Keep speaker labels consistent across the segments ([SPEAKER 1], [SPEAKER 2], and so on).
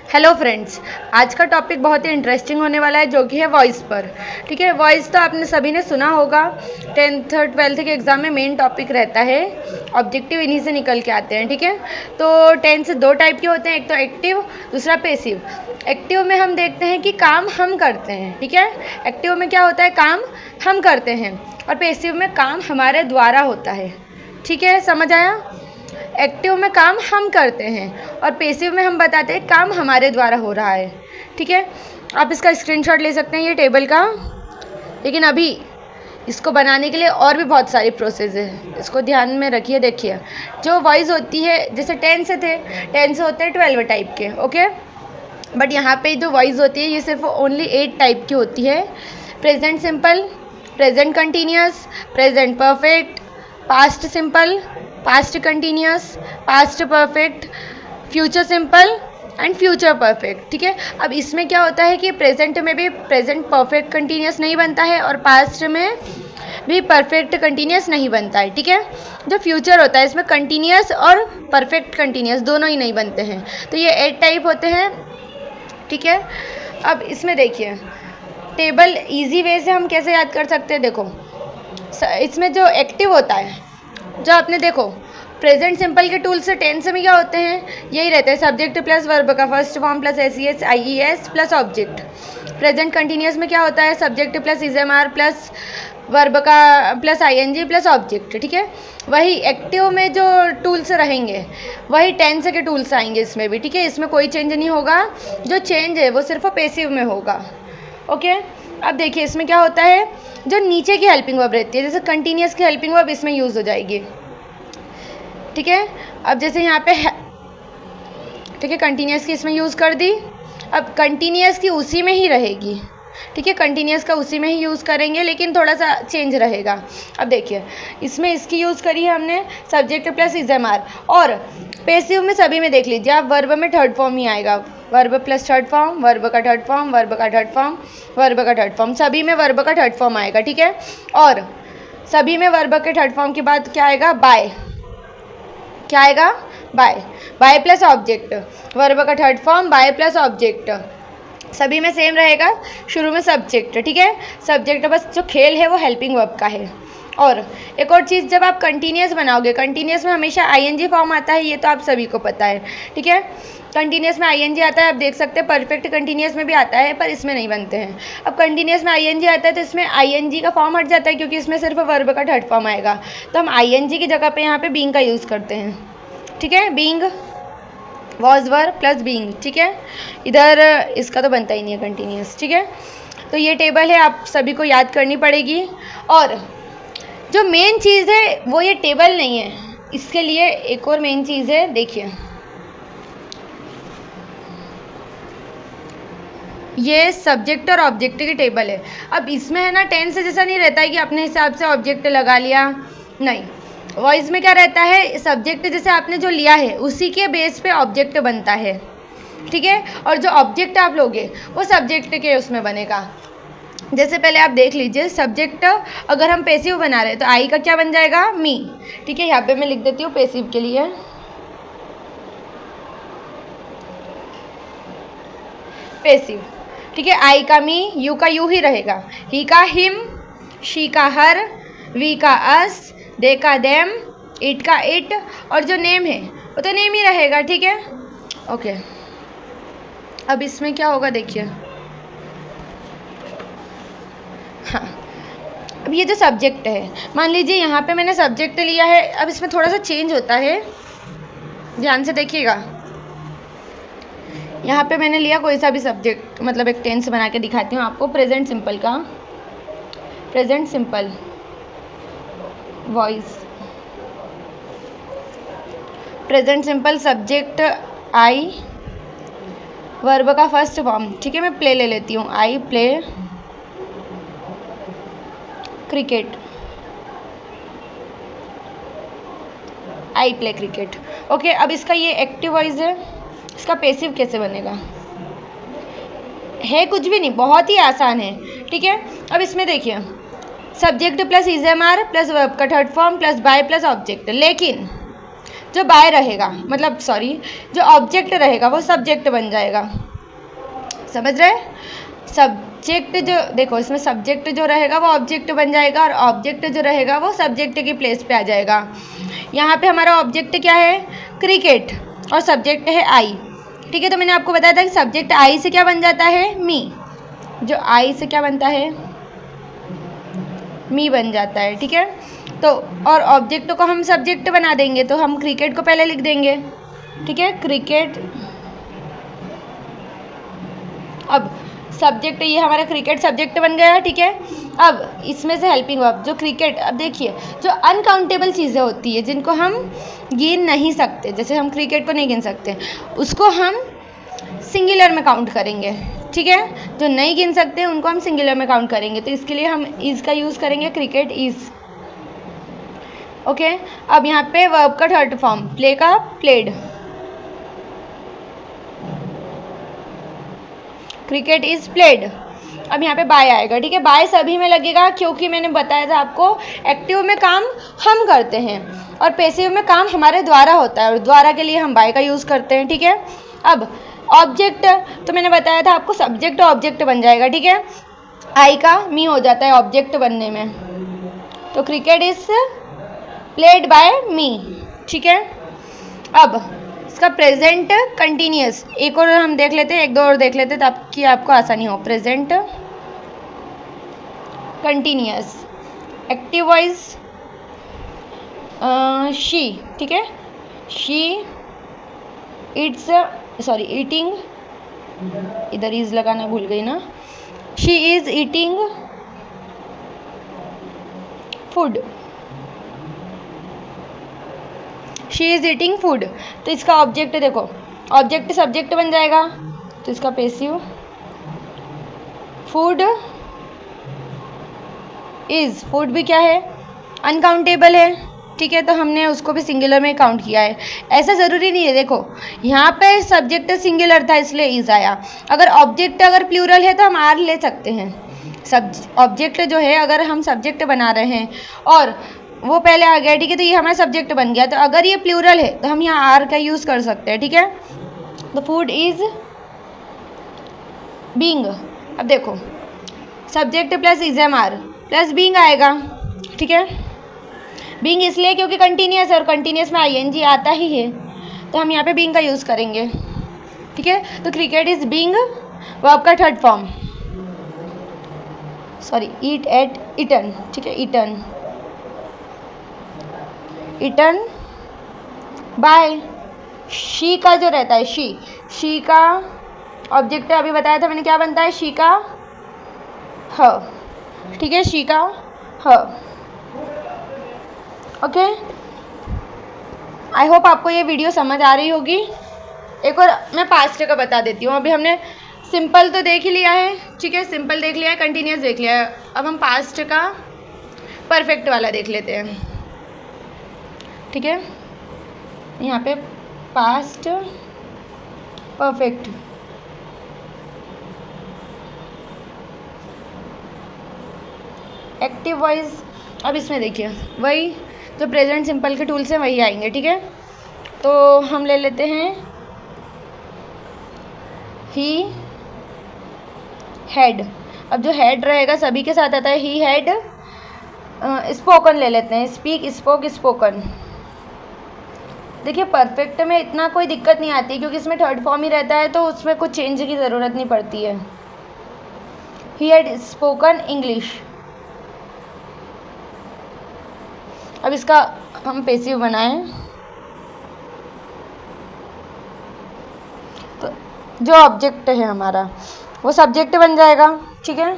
[SPEAKER 1] Hello friends, आज का topic बहुत ही इंटरेस्टिंग होने वाला है जो कि है वॉइस पर। ठीक है, वॉइस तो आपने सभी ने सुना होगा। 10th 12th के एग्ज़ाम में मेन टॉपिक रहता है, ऑब्जेक्टिव इन्हीं से निकल के आते हैं। ठीक है, तो 10 से दो टाइप के होते हैं, एक तो एक्टिव, दूसरा पैसिव। एक्टिव में हम देखते हैं कि काम हम करते हैं। ठीक है, एक्टिव में क्या होता है, काम हम करते हैं, और पैसिव में काम हमारे द्वारा होता है। ठीक है, समझ आया? एक्टिव में काम हम करते हैं और पैसिव में हम बताते हैं काम हमारे द्वारा हो रहा है। ठीक है, आप इसका स्क्रीनशॉट ले सकते हैं ये टेबल का, लेकिन अभी इसको बनाने के लिए और भी बहुत सारी प्रोसेस है, इसको ध्यान में रखिए। देखिए, जो वॉइस होती है, जैसे 10 से होते हैं 12 टाइप के। ओके, बट यहाँ पे जो वॉइस होती है ये सिर्फ ओनली 8 टाइप की होती है। Present simple, present continuous, present perfect, past simple, past continuous, past perfect, future simple and future perfect. ठीक है, अब इसमें क्या होता है कि प्रेजेंट में भी प्रेजेंट परफेक्ट कंटिन्यूस नहीं बनता है और पास्ट में भी परफेक्ट कंटिन्यूस नहीं बनता है। ठीक है, जो फ्यूचर होता है इसमें कंटिन्यूस और परफेक्ट कंटिन्यूस दोनों ही नहीं बनते हैं। तो ये 8 टाइप होते हैं। ठीक है, अब इसमें देखिए टेबल इजी वे से हम कैसे याद कर सकते हैं। देखो, इसमें जो एक्टिव होता है, जो आपने देखो प्रेजेंट सिंपल के टूल से 10 में क्या होते हैं, यही रहते हैं, सब्जेक्ट प्लस वर्ब का first form plus S IES plus object. Present continuous में क्या होता है, सब्जेक्ट प्लस इजएमआर प्लस वर्ब का प्लस आईएनजी प्लस ऑब्जेक्ट। ठीक है, वही एक्टिव में जो टूल्स रहेंगे वही 10 के टूल्स आएंगे इसमें भी। ठीक है, इसमें कोई चेंज नहीं होगा, जो चेंज है वो सिर्फ पैसिव में होगा। ओके, अब देखिए इसमें क्या होता है, जो नीचे की हेल्पिंग वर्ब रहती है, जैसे कंटिन्यूस की हेल्पिंग वर्ब इसमें यूज़ हो जाएगी। ठीक है, अब जैसे यहाँ पे ठीक है कंटिन्यूस की इसमें यूज़ कर दी, अब कंटिन्यूस की उसी में ही रहेगी। ठीक है, कंटिन्यूस का उसी में ही यूज़ करेंगे, लेकिन थोड़ा सा चेंज रहेगा। अब देखिए इसमें इसकी यूज़ करी है हमने सब्जेक्ट प्लस इजएमआर, और पैसिव में सभी में देख लीजिए आप, वर्ब में थर्ड फॉर्म ही आएगा, verb plus third form, verb का थर्ड फॉर्म, वर्ब का थर्ड फॉर्म, वर्ब का थर्ड फॉर्म, सभी में वर्ब का थर्ड फॉर्म आएगा। ठीक है, और सभी में वर्ब के थर्ड फॉर्म के बाद क्या आएगा, बाय। क्या आएगा, by. By plus object, verb का third form, by plus object, सभी में सेम रहेगा, शुरू में सब्जेक्ट। ठीक है, सब्जेक्ट बस जो खेल है वो हेल्पिंग वर्ब का है। और एक और चीज़, जब आप कंटिन्यूस बनाओगे, कंटिन्यूस में हमेशा आईएनजी फॉर्म आता है, ये तो आप सभी को पता है। ठीक है, कंटिन्यूस में आईएनजी आता है, आप देख सकते हैं परफेक्ट कंटिन्यूस में भी आता है, पर इसमें नहीं बनते हैं। अब कंटिन्यूस में आईएनजी आता है तो इसमें आईएनजी का फॉर्म हट जाता है, क्योंकि इसमें सिर्फ वर्ब का थर्ड फॉर्म आएगा, तो हम आईएनजी की जगह पे यहाँ पे बीइंग का यूज़ करते हैं। ठीक है, being, was were plus being. ठीक है, इधर इसका तो बनता ही नहीं है कंटिन्यूस। ठीक है, तो ये टेबल है, आप सभी को याद करनी पड़ेगी। और जो मेन चीज़ है वो ये टेबल नहीं है, इसके लिए एक और मेन चीज़ है। देखिए ये सब्जेक्ट और ऑब्जेक्ट की टेबल है। अब इसमें है ना 10 से जैसा नहीं रहता है कि अपने हिसाब से ऑब्जेक्ट लगा लिया, नहीं। वॉइस में क्या रहता है, सब्जेक्ट जैसे आपने जो लिया है उसी के बेस पे ऑब्जेक्ट बनता है। ठीक है, और जो ऑब्जेक्ट आप लोगे वो सब्जेक्ट के उसमें बनेगा। जैसे पहले आप देख लीजिए, सब्जेक्ट अगर हम पैसिव बना रहे हैं तो आई का क्या बन जाएगा, मी। ठीक है, यहाँ पे मैं लिख देती हूँ पैसिव के लिए, पैसिव। ठीक है, आई का मी, यू का यू ही रहेगा, ही का हिम, शी का हर, वी का अस, दे का देम, इट का इट, और जो नेम है वो तो नेम ही रहेगा। ठीक है, ओके। अब इसमें क्या होगा, देखिए, हाँ, अब ये जो सब्जेक्ट है, मान लीजिए यहाँ पे मैंने सब्जेक्ट लिया है, अब इसमें थोड़ा सा चेंज होता है, ध्यान से देखिएगा। यहाँ पे मैंने लिया कोई सा भी सब्जेक्ट, मतलब एक टेंस बना के दिखाती हूँ आपको, प्रेजेंट सिंपल का, present simple voice, present simple subject I, verb का फर्स्ट फॉर्म। ठीक है, मैं प्ले ले लेती हूँ, I play cricket, I play cricket. Okay, अब इसका ये एक्टिव वॉइस है, इसका पैसिव कैसे बनेगा, है कुछ भी नहीं, बहुत ही आसान है। ठीक है, अब इसमें देखिए सब्जेक्ट प्लस इजएमआर प्लस वर्ब का third form plus by plus object, लेकिन जो बाय रहेगा, मतलब सॉरी, जो ऑब्जेक्ट रहेगा वो सब्जेक्ट बन जाएगा। समझ रहे? सब्जेक्ट जो देखो, इसमें सब्जेक्ट जो रहेगा वो ऑब्जेक्ट बन जाएगा और ऑब्जेक्ट जो रहेगा वो सब्जेक्ट की प्लेस पे आ जाएगा। यहाँ पे हमारा ऑब्जेक्ट क्या है? क्रिकेट, और सब्जेक्ट है आई। ठीक है, तो मैंने आपको बताया था कि सब्जेक्ट आई से क्या बन जाता है? मी। जो आई से क्या बनता है? मी बन जाता है। ठीक है, तो और ऑब्जेक्ट को हम सब्जेक्ट बना देंगे, तो हम क्रिकेट को पहले लिख देंगे। ठीक है, क्रिकेट। अब सब्जेक्ट, ये हमारा क्रिकेट सब्जेक्ट बन गया। ठीक है, अब इसमें से हेल्पिंग वर्ब जो क्रिकेट, अब देखिए जो अनकाउंटेबल चीज़ें होती है जिनको हम गिन नहीं सकते, जैसे हम क्रिकेट को नहीं गिन सकते, उसको हम सिंगुलर में काउंट करेंगे। ठीक है, जो नहीं गिन सकते उनको हम सिंगुलर में काउंट करेंगे, तो इसके लिए हम इज का यूज़ करेंगे, क्रिकेट इज। ओके, अब यहाँ पे वर्ब का थर्ड फॉर्म, प्ले का प्लेड, क्रिकेट इज प्लेड। अब यहाँ पे बाय आएगा। ठीक है, बाय सभी में लगेगा क्योंकि मैंने बताया था आपको, एक्टिव में काम हम करते हैं और पैसिव में काम हमारे द्वारा होता है, और द्वारा के लिए हम बाय का यूज़ करते हैं। ठीक है, अब ऑब्जेक्ट, तो मैंने बताया था आपको सब्जेक्ट ऑब्जेक्ट बन जाएगा। ठीक है, आई का मी हो जाता है ऑब्जेक्ट बनने में, तो क्रिकेट इज प्लेड बाय मी। ठीक है, अब इसका प्रेजेंट कंटिन्यूस एक और हम देख लेते हैं, एक दो और देख लेते हैं ताकि आपको आसानी हो। Present continuous, active voice she. ठीक है, शी इट्स, सॉरी ईटिंग, इधर इज लगाना भूल गई ना। She is eating food, she is eating food. तो इसका ऑब्जेक्ट देखो, ऑब्जेक्ट सब्जेक्ट बन जाएगा, तो इसका पैसिव फूड इज, फूड भी क्या है? अनकाउंटेबल है। ठीक है, तो हमने उसको भी सिंगुलर में काउंट किया है। ऐसा ज़रूरी नहीं है, देखो यहाँ पे सब्जेक्ट सिंगुलर था इसलिए इज आया, अगर ऑब्जेक्ट अगर प्लूरल है तो हम आर ले सकते हैं। सब ऑब्जेक्ट जो है अगर हम सब्जेक्ट बना रहे हैं और वो पहले आ गया, ठीक है, तो ये हमारा सब्जेक्ट बन गया, तो अगर ये प्लूरल है तो हम यहाँ आर का यूज़ कर सकते हैं। ठीक है, तो फूड इज बीइंग। अब देखो subject plus is M R plus being आएगा। ठीक है, बीइंग इसलिए क्योंकि कंटिन्यूस है और कंटिन्यूस में आईएनजी आता ही है, तो हम यहाँ पे बीइंग का यूज़ करेंगे। ठीक है, तो क्रिकेट इज बीइंग वर्ब का थर्ड फॉर्म, सॉरी ईट एट ईटन। ठीक है, ईटन, ईटन बाय शी का जो रहता है शी का ऑब्जेक्ट अभी बताया था मैंने क्या बनता है, शी का ह। ठीक है, शी का ह। ओके, आई होप आपको ये वीडियो समझ आ रही होगी। एक और मैं पास्ट का बता देती हूँ। अभी हमने सिंपल तो देख ही लिया है, ठीक है, सिंपल देख लिया है, कंटिन्यूस देख लिया है, अब हम पास्ट का परफेक्ट वाला देख लेते हैं। ठीक है, यहाँ पे पास्ट परफेक्ट, एक्टिव वॉइस। अब इसमें देखिए वही जो प्रेजेंट सिंपल के टूल्स हैं वही आएंगे। ठीक है, तो हम ले लेते हैं ही हैड। अब जो हैड रहेगा सभी के साथ आता है, ही हैड स्पोकन ले लेते हैं, स्पीक स्पोक स्पोकन। देखिए परफेक्ट में इतना कोई दिक्कत नहीं आती क्योंकि इसमें थर्ड फॉर्म ही रहता है, तो उसमें कुछ चेंज की ज़रूरत नहीं पड़ती है। He had spoken English. अब इसका हम पैसिव बनाएं, तो जो ऑब्जेक्ट है हमारा वो सब्जेक्ट बन जाएगा। ठीक है,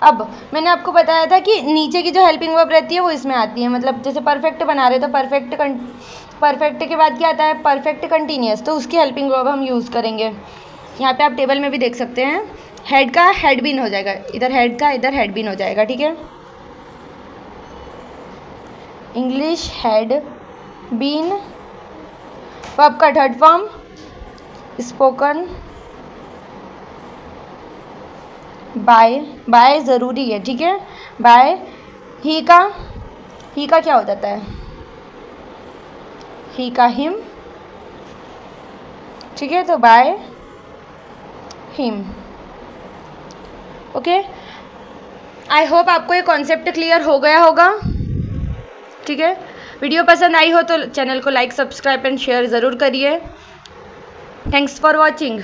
[SPEAKER 1] अब मैंने आपको बताया था कि नीचे की जो हेल्पिंग वर्ब रहती है वो इसमें आती है, मतलब जैसे परफेक्ट बना रहे तो परफेक्ट के बाद क्या आता है, परफेक्ट कंटिन्यूस, तो उसकी हेल्पिंग वर्ब हम यूज़ करेंगे। यहाँ पे आप टेबल में भी देख सकते हैं, हेड का हेड बीन हो जाएगा, इधर हेड का इधर हेड बीन हो जाएगा। ठीक है, इंग्लिश हैड बीन, वर्ब का थर्ड फॉर्म स्पोकन बाय ज़रूरी है। ठीक है, बाय ही ही का क्या हो जाता है? ही का हिम, ठीक है, तो by him. Okay, I hope आपको ये कॉन्सेप्ट क्लियर हो गया होगा। ठीक है, वीडियो पसंद आई हो तो चैनल को लाइक, सब्सक्राइब एंड शेयर ज़रूर करिए। Thanks for watching.